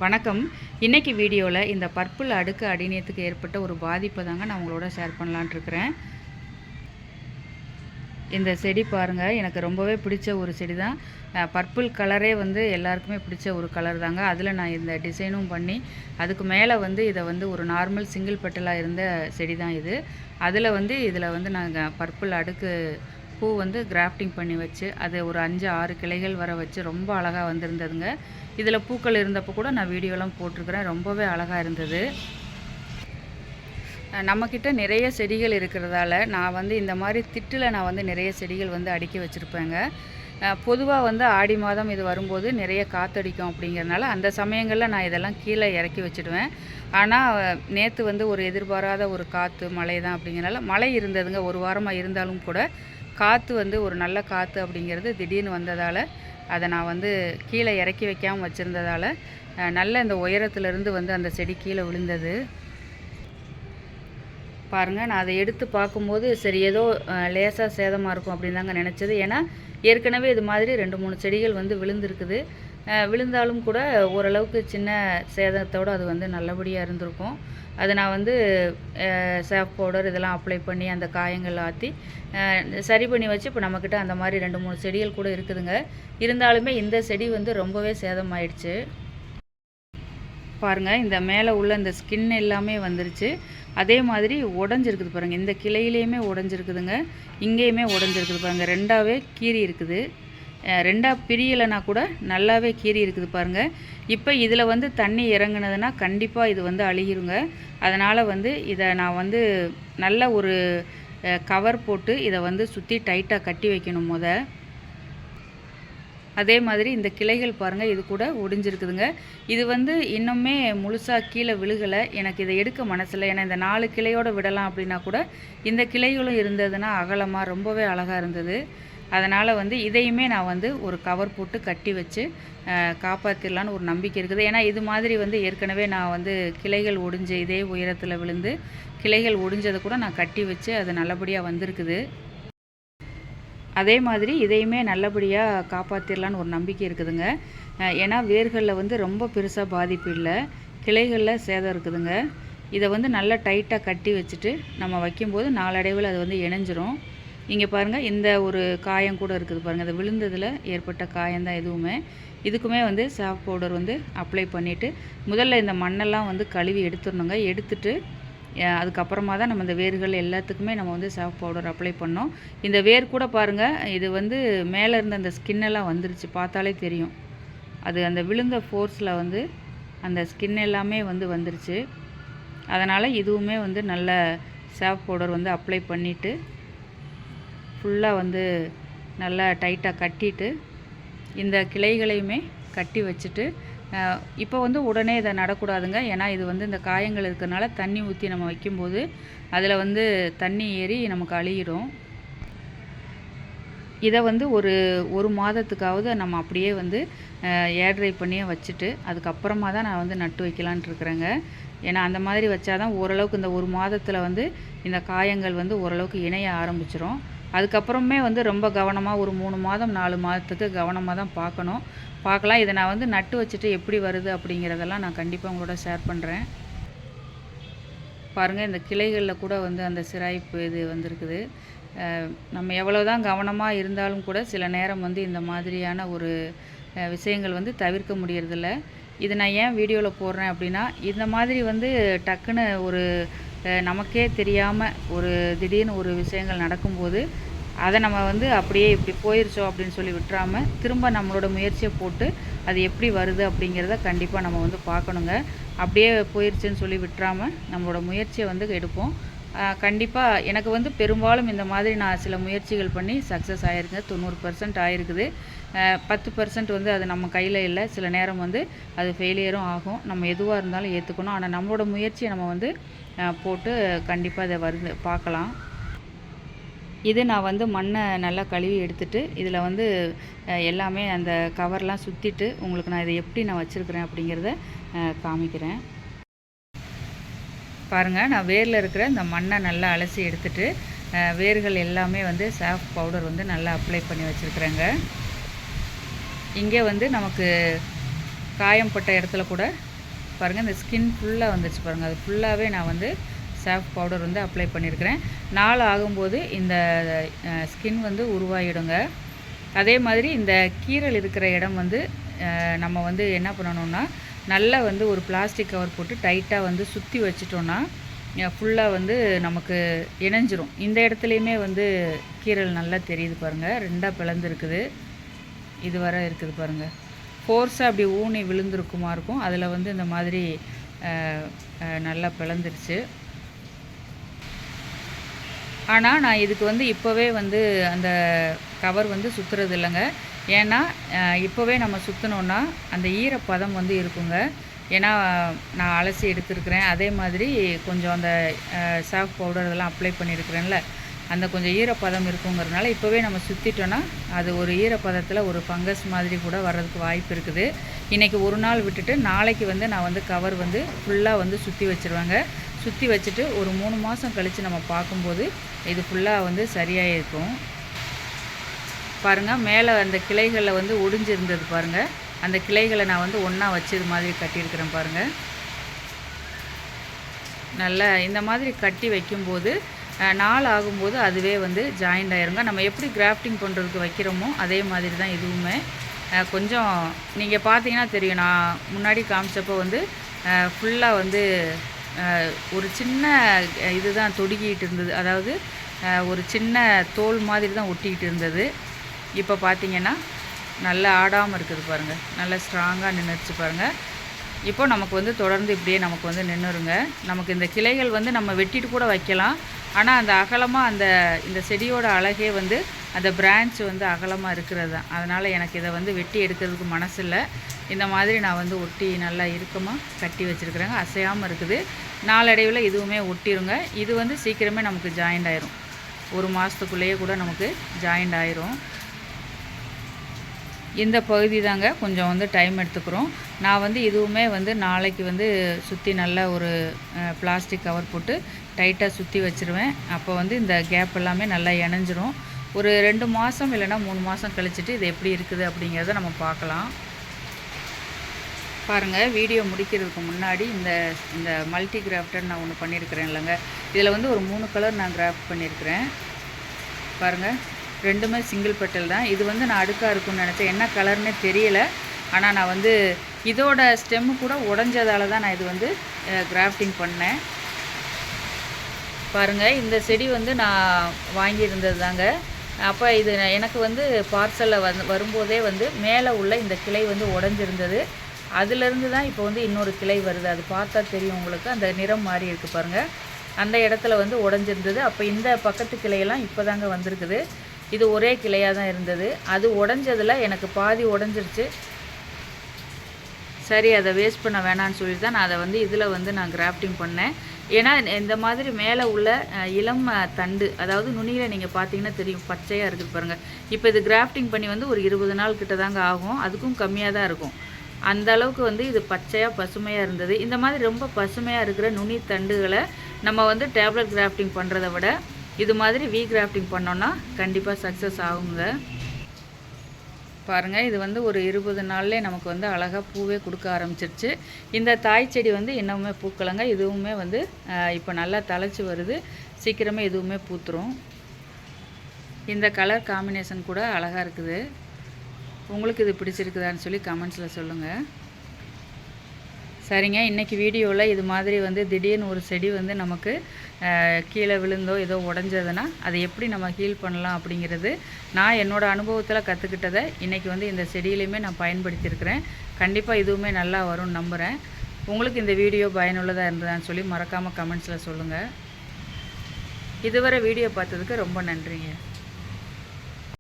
வணக்கம். இன்றைக்கி வீடியோவில் இந்த பர்பிள் அடுக்கு அடிநியத்துக்கு ஏற்பட்ட ஒரு பாதிப்பை தாங்க நான் உங்களோட ஷேர் பண்ணலான்ட்டு இருக்கிறேன். இந்த செடி பாருங்கள், எனக்கு ரொம்பவே பிடிச்ச ஒரு செடி தான். பர்பிள் கலரே வந்து எல்லாருக்குமே பிடிச்ச ஒரு கலர் தாங்க. அதில் நான் இந்த டிசைனும் பண்ணி அதுக்கு மேலே வந்து இதை வந்து ஒரு நார்மல் சிங்கிள் பெட்டலாக இருந்த செடி தான் இது. அதில் வந்து இதில் வந்து நாங்கள் பர்பிள் அடுக்கு பூ வந்து கிராஃப்டிங் பண்ணி வச்சு அது ஒரு 5-6 கிளைகள் வர வச்சு ரொம்ப அழகாக வந்திருந்ததுங்க. இதில் பூக்கள் இருந்தப்போ கூட நான் வீடியோலாம் போட்டிருக்கிறேன். ரொம்பவே அழகாக இருந்தது. நம்மக்கிட்ட நிறைய செடிகள் இருக்கிறதால நான் வந்து இந்த மாதிரி திட்டில் நான் வந்து நிறைய செடிகள் வந்து அடுக்கி வச்சுருப்பேங்க. பொதுவாக வந்து ஆடி மாதம் இது வரும்போது நிறைய காற்றடிக்கும் அப்படிங்கிறதுனால அந்த சமயங்களில் நான் இதெல்லாம் கீழே இறக்கி வச்சுடுவேன். ஆனால் நேற்று வந்து ஒரு எதிர்பாராத ஒரு காற்று மழை தான் அப்படிங்கிறனால மழை இருந்ததுங்க. ஒரு வாரமாக இருந்தாலும் கூட காற்று வந்து ஒரு நல்ல காற்று அப்படிங்கிறது திடீர்னு வந்ததால் அதை நான் வந்து கீழே இறக்கி வைக்காமல் வச்சுருந்ததால் நல்ல இந்த உயரத்துலேருந்து வந்து அந்த செடி கீழே விழுந்தது பாருங்கள். நான் அதை எடுத்து பார்க்கும்போது சரி ஏதோ லேசாக சேதமாக இருக்கும் அப்படின்னு தாங்க நினச்சது. ஏன்னா ஏற்கனவே இது மாதிரி 2-3 செடிகள் வந்து விழுந்திருக்குது. விழுந்தாலும் கூட ஓரளவுக்கு சின்ன சேதத்தோடு அது வந்து நல்லபடியாக இருந்திருக்கும். அதை நான் வந்து சேஃப் பவுடர் இதெல்லாம் அப்ளை பண்ணி அந்த காயங்கள் ஆற்றி சரி பண்ணி வச்சு இப்போ நம்மக்கிட்ட அந்த மாதிரி 2-3 செடிகள் கூட இருக்குதுங்க. இருந்தாலுமே இந்த செடி வந்து ரொம்பவே சேதமாயிடுச்சு பாருங்கள். இந்த மேலே உள்ள இந்த ஸ்கின் எல்லாமே வந்துருச்சு. அதே மாதிரி உடஞ்சிருக்குது பாருங்கள். இந்த கிளையிலையுமே உடஞ்சிருக்குதுங்க, இங்கேயுமே உடஞ்சிருக்குது பாருங்கள். 2ஆகவே கீறி இருக்குது. 2ஆக பிரியலைனா கூட நல்லாவே கீறி இருக்குது பாருங்கள். இப்போ இதில் வந்து தண்ணி இறங்குனதுன்னா கண்டிப்பாக இது வந்து அழுகிருங்க. அதனால் வந்து இதை நான் வந்து நல்ல ஒரு கவர் போட்டு இதை வந்து சுற்றி டைட்டாக கட்டி வைக்கணும் அதே மாதிரி இந்த கிளைகள் பாருங்கள், இது கூட ஒடிஞ்சிருக்குதுங்க. இது வந்து இன்னுமே முழுசாக கீழே விழுகலை. எனக்கு இதை எடுக்க மனசில்லை. ஏன்னா இந்த 4 கிளையோடு விடலாம் அப்படின்னா கூட இந்த கிளைகளும் இருந்ததுன்னா அகலமாக ரொம்பவே அழகாக இருந்தது. அதனால் வந்து இதையுமே நான் வந்து ஒரு கவர் போட்டு கட்டி வச்சு காப்பாற்றிடலான்னு ஒரு நம்பிக்கை இருக்குது. ஏன்னா இது மாதிரி வந்து ஏற்கனவே நான் வந்து கிளைகள் ஒடிஞ்சு இதே உயரத்தில் விழுந்து கிளைகள் ஒடிஞ்சதை கூட நான் கட்டி வச்சு அது நல்லபடியாக வந்திருக்குது. அதே மாதிரி இதையுமே நல்லபடியாக காப்பாற்றிடலான்னு ஒரு நம்பிக்கை இருக்குதுங்க. ஏன்னா வேர்களில் வந்து ரொம்ப பெருசாக பாதிப்பு இல்லை, கிளைகளில் சேதம் இருக்குதுங்க. இதை வந்து நல்லா டைட்டாக கட்டி வச்சுட்டு நம்ம வைக்கும்போது நாளடைவில் அது வந்து இணைஞ்சிரும். இங்கே பாருங்கள், இந்த ஒரு காயம் கூட இருக்குது பாருங்கள். அது விழுந்ததில் ஏற்பட்ட காயம்தான் எதுவுமே. இதுக்குமே வந்து சாஃப்ட் பவுடர் வந்து அப்ளை பண்ணிவிட்டு முதல்ல இந்த மண்ணெல்லாம் வந்து கழுவி எடுத்துடணுங்க. எடுத்துட்டு அதுக்கப்புறமா தான் நம்ம இந்த வேர்கள் எல்லாத்துக்குமே நம்ம வந்து சாஃப்ட் பவுடர் அப்ளை பண்ணோம். இந்த வேர் கூட பாருங்கள், இது வந்து மேலே இருந்த அந்த ஸ்கின்னெல்லாம் வந்துருச்சு, பார்த்தாலே தெரியும். அது அந்த விழுந்த ஃபோர்ஸில் வந்து அந்த ஸ்கின் எல்லாமே வந்து வந்துருச்சு. அதனால் இதுவுமே வந்து நல்ல சாஃப்ட் பவுடர் வந்து அப்ளை பண்ணிவிட்டு ஃபுல்லாக வந்து நல்லா டைட்டாக கட்டிட்டு இந்த கிளைகளையுமே கட்டி வச்சுட்டு இப்போ வந்து உடனே இதை நடக்கூடாதுங்க. ஏன்னா இது வந்து இந்த காயங்கள் இருக்கிறனால தண்ணி ஊற்றி நம்ம வைக்கும்போது அதில் வந்து தண்ணி ஏறி நமக்கு அழுகிடும். இதை வந்து ஒரு மாதத்துக்காவது நம்ம அப்படியே வந்து ஏர் ட்ரை பண்ணியே வச்சுட்டு அதுக்கப்புறமா தான் நான் வந்து நட்டு வைக்கலான்ட்டு இருக்கிறேங்க. ஏன்னா அந்த மாதிரி வச்சாதான் ஓரளவுக்கு இந்த ஒரு மாதத்தில் வந்து இந்த காயங்கள் வந்து ஓரளவுக்கு இணைய ஆரம்பிச்சிரும். அதுக்கப்புறமே வந்து ரொம்ப கவனமாக ஒரு 3 மாதம் 4 மாதத்துக்கு கவனமாக தான் பார்க்கலாம். இதை நான் வந்து நட்டு வச்சுட்டு எப்படி வருது அப்படிங்கிறதெல்லாம் நான் கண்டிப்பாக உங்களோட ஷேர் பண்ணுறேன். பாருங்கள், இந்த கிளைகளில் கூட வந்து அந்த சிராய்ப்பு இது வந்திருக்குது. நம்ம எவ்வளோ தான் கவனமாக இருந்தாலும் கூட சில நேரம் வந்து இந்த மாதிரியான ஒரு விஷயங்கள் வந்து தவிர்க்க முடியறதில்ல. இது நான் ஏன் வீடியோவில் போடுறேன் அப்படின்னா, இந்த மாதிரி வந்து டக்குன்னு ஒரு நமக்கே தெரியாமல் ஒரு திடீர்னு ஒரு விஷயங்கள் நடக்கும்போது அதை நம்ம வந்து அப்படியே இப்படி போயிருச்சோம் அப்படின்னு சொல்லி விட்டுறாமல் திரும்ப நம்மளோட முயற்சியை போட்டு அது எப்படி வருது அப்படிங்கிறத கண்டிப்பாக நம்ம வந்து பார்க்கணுங்க. அப்படியே போயிருச்சுன்னு சொல்லி விட்டுறாமல் நம்மளோட முயற்சியை வந்து எடுப்போம். கண்டிப்பாக எனக்கு வந்து பெரும்பாலும் இந்த மாதிரி நான் சில முயற்சிகள் பண்ணி சக்ஸஸ் ஆகிருக்குங்க. 90% ஆகிருக்குது. 10% வந்து அது நம்ம கையில் இல்லை. சில நேரம் வந்து அது ஃபெயிலியரும் ஆகும். நம்ம எதுவாக இருந்தாலும் ஏற்றுக்கணும். ஆனால் நம்மளோட முயற்சியை நம்ம வந்து போட்டு கண்டிப்பாக அதை வருது பார்க்கலாம். இது நான் வந்து மண்ணை நல்லா கழுவி எடுத்துகிட்டு இதில் வந்து எல்லாமே அந்த கவர்லாம் சுற்றிட்டு உங்களுக்கு நான் இதை எப்படி நான் வச்சுருக்கிறேன் அப்படிங்கிறத காமிக்கிறேன். பாருங்கள், நான் வேரில் இருக்கிற இந்த மண்ணை நல்லா அலசி எடுத்துகிட்டு வேர்கள் எல்லாமே வந்து சாஃப்ட் பவுடர் வந்து நல்லா அப்ளை பண்ணி வச்சுருக்குறேங்க. இங்கே வந்து நமக்கு காயம் பட்ட இடத்துல கூட பாருங்கள் இந்த ஸ்கின் ஃபுல்லாக வந்துருச்சு பாருங்கள். அது ஃபுல்லாகவே நான் வந்து சாஃப்ட் பவுடர் வந்து அப்ளை பண்ணியிருக்கிறேன். நாள் ஆகும்போது இந்த ஸ்கின் வந்து உருவாகிடுங்க. அதே மாதிரி இந்த கீரல் இருக்கிற இடம் வந்து நம்ம வந்து என்ன பண்ணணும்னா, நல்லா வந்து ஒரு பிளாஸ்டிக் கவர் போட்டு டைட்டாக வந்து சுற்றி வச்சிட்டோன்னா ஃபுல்லாக வந்து நமக்கு இணைஞ்சிரும். இந்த இடத்துலையுமே வந்து கீரல் நல்லா தெரியுது பாருங்கள். 2ஆக பிளந்துருக்குது. இது வர இருக்குது பாருங்கள். ஃபோர்ஸாக அப்படி ஊனி விழுந்திருக்குமா இருக்கும். அதில் வந்து இந்த மாதிரி நல்லா பிளந்துருச்சு. ஆனால் நான் இதுக்கு வந்து இப்போவே வந்து அந்த கவர் வந்து சுற்றுறது இல்லைங்க. ஏன்னா இப்போவே நம்ம சுற்றினோன்னா அந்த ஈரப்பதம் வந்து இருக்குங்க. ஏன்னா நான் அலசி எடுத்துருக்கிறேன். அதே மாதிரி கொஞ்சம் அந்த சாஃப்ட் பவுடர் இதெல்லாம் அப்ளை பண்ணியிருக்கிறேன்ல, அந்த கொஞ்சம் ஈரப்பதம் இருக்குங்கிறதுனால இப்போவே நம்ம சுற்றிட்டோன்னா அது ஒரு ஈரப்பதத்தில் ஒரு ஃபங்கஸ் மாதிரி கூட வர்றதுக்கு வாய்ப்பு இருக்குது. இன்றைக்கி ஒரு நாள் விட்டுட்டு நாளைக்கு வந்து நான் வந்து கவர் வந்து ஃபுல்லாக வந்து சுற்றி வச்சுருவேங்க. சுற்றி வச்சுட்டு ஒரு 3 மாதம் கழித்து நம்ம பார்க்கும்போது இது ஃபுல்லாக வந்து சரியாக இருக்கும். பாருங்கள், மேலே அந்த கிளைகளில் வந்து ஒடிஞ்சிருந்தது பாருங்கள். அந்த கிளைகளை நான் வந்து ஒன்றா வச்சு இது மாதிரி கட்டியிருக்கிறேன் பாருங்கள். நல்லா இந்த மாதிரி கட்டி வைக்கும்போது நாள் ஆகும்போது அதுவே வந்து ஜாயிண்ட் ஆயிருங்க. நம்ம எப்படி கிராஃப்டிங் பண்ணுறதுக்கு வைக்கிறோமோ அதே மாதிரி தான் இதுவுமே. கொஞ்சம் நீங்கள் பார்த்தீங்கன்னா தெரியும், நான் முன்னாடி காமிச்சப்போ வந்து ஃபுல்லாக வந்து ஒரு சின்ன இதுதான் தொடுக்கிட்டு இருந்தது. அதாவது ஒரு சின்ன தோல் மாதிரி தான் ஒட்டிக்கிட்டு இருந்தது. இப்போ பார்த்தீங்கன்னா நல்லா ஆடாமல் இருக்குது பாருங்கள். நல்லா ஸ்ட்ராங்காக நின்றுச்சு பாருங்கள். இப்போ நமக்கு வந்து தொடர்ந்து இப்படியே நமக்கு வந்து நின்றுருங்க. நமக்கு இந்த கிளைகள் வந்து நம்ம வெட்டிட்டு கூட வைக்கலாம். ஆனால் அந்த அகலமாக இந்த செடியோட அழகே வந்து அந்த பிரான்ச் வந்து அகலமாக இருக்கிறது தான். அதனால் எனக்கு இதை வந்து வெட்டி எடுக்கிறதுக்கு மனசு இல்லை. இந்த மாதிரி நான் வந்து ஒட்டி நல்லா இறுக்கமாக கட்டி வச்சுருக்குறேங்க. அசையாமல் இருக்குது. நாளடைவில் இதுவுமே ஒட்டிருங்க. இது வந்து சீக்கிரமே நமக்கு ஜாயிண்ட் ஆயிரும். 1 மாதத்துக்குள்ளேயே கூட நமக்கு ஜாயிண்ட் ஆயிரும். இந்த பகுதி தாங்க கொஞ்சம் வந்து டைம் எடுத்துக்கிறோம். நான் வந்து இதுவுமே வந்து நாளைக்கு வந்து சுற்றி நல்லா ஒரு பிளாஸ்டிக் கவர் போட்டு டைட்டாக சுற்றி வச்சுருவேன். அப்போ வந்து இந்த கேப் எல்லாமே நல்லா இணைஞ்சிரும். ஒரு 2 மாதம் இல்லைனா 3 மாதம் கழிச்சிட்டு இது எப்படி இருக்குது அப்படிங்கிறத நம்ம பார்க்கலாம். பாருங்கள், வீடியோ முடிக்கிறதுக்கு முன்னாடி இந்த மல்டி கிராஃப்டர் நான் ஒன்று பண்ணியிருக்கிறேன் இல்லைங்க. இதில் வந்து ஒரு 3 கலர் நான் கிராஃப்ட் பண்ணியிருக்கிறேன் பாருங்கள். 2மே சிங்கிள் பெட்டல் தான். இது வந்து நான் அடுக்காக இருக்குன்னு நினச்சேன். என்ன கலர்னே தெரியலை. ஆனால் நான் வந்து இதோட ஸ்டெம்மு கூட உடஞ்சதால தான் நான் இது வந்து கிராஃப்டிங் பண்ணேன். பாருங்கள், இந்த செடி வந்து நான் வாங்கியிருந்தது தாங்க. அப்போ இது எனக்கு வந்து பார்சலில் வரும்போதே வந்து மேலே உள்ள இந்த கிளை வந்து உடஞ்சிருந்தது. அதுலேருந்து தான் இப்போ வந்து இன்னொரு கிளை வருது. அது பார்த்தா தெரியும் உங்களுக்கு. அந்த நிறம் மாறி இருக்குது பாருங்கள். அந்த இடத்துல வந்து உடஞ்சிருந்தது. அப்போ இந்த பக்கத்து கிளையெல்லாம் இப்போ தாங்க வந்திருக்குது. இது ஒரே கிளையாக தான் இருந்தது. அது உடஞ்சதில் எனக்கு பாதி உடஞ்சிருச்சு. சரி, அதை வேஸ்ட் பண்ண வேணான்னு சொல்லிட்டு தான் நான் அதை வந்து இதில் வந்து நான் கிராஃப்டிங் பண்ணேன். ஏன்னா இந்த மாதிரி மேலே உள்ள இளம் தண்டு, அதாவது நுனியில் நீங்கள் பார்த்தீங்கன்னா தெரியும், பச்சையாக இருக்குது பாருங்கள். இப்போ இது கிராஃப்டிங் பண்ணி வந்து ஒரு 20 நாள் கிட்ட தாங்க ஆகும். அதுக்கும் கம்மியாக தான் இருக்கும். அந்த அளவுக்கு வந்து இது பச்சையாக பசுமையாக இருந்தது. இந்த மாதிரி ரொம்ப பசுமையாக இருக்கிற நுனி தண்டுகளை நம்ம வந்து டேப்லெட் கிராஃப்டிங் பண்ணுறதை விட இது மாதிரி வி கிராஃப்டிங் பண்ணோன்னா கண்டிப்பாக சக்ஸஸ் ஆகுங்க. பாருங்கள், இது வந்து ஒரு 20 நாள்லேயே நமக்கு வந்து அழகாக பூவே கொடுக்க ஆரம்பிச்சிருச்சு. இந்த தாய் செடி வந்து இன்னுமே பூக்கலைங்க. இதுவுமே வந்து இப்போ நல்லா தழைச்சி வருது. சீக்கிரமே இதுவுமே பூத்துரும். இந்த கலர் காம்பினேஷன் கூட அழகாக இருக்குது. உங்களுக்கு இது பிடிச்சிருக்குதான்னு சொல்லி கமெண்ட்ஸில் சொல்லுங்கள். சரிங்க, இன்றைக்கி வீடியோவில் இது மாதிரி வந்து திடீர்னு ஒரு செடி வந்து நமக்கு கீழே விழுந்தோ ஏதோ உடஞ்சதுன்னா அதை எப்படி நம்ம ஹீல் பண்ணலாம் அப்படிங்கிறது நான் என்னோடய அனுபவத்தில் கற்றுக்கிட்டதை இன்றைக்கி வந்து இந்த செடியிலையுமே நான் பயன்படுத்தியிருக்கிறேன். கண்டிப்பாக இதுவுமே நல்லா வரும்னு நம்புகிறேன். உங்களுக்கு இந்த வீடியோ பயனுள்ளதாக இருந்ததான்னு சொல்லி மறக்காமல் கமெண்ட்ஸில் சொல்லுங்கள். இதுவரை வீடியோ பார்த்ததுக்கு ரொம்ப நன்றிங்க.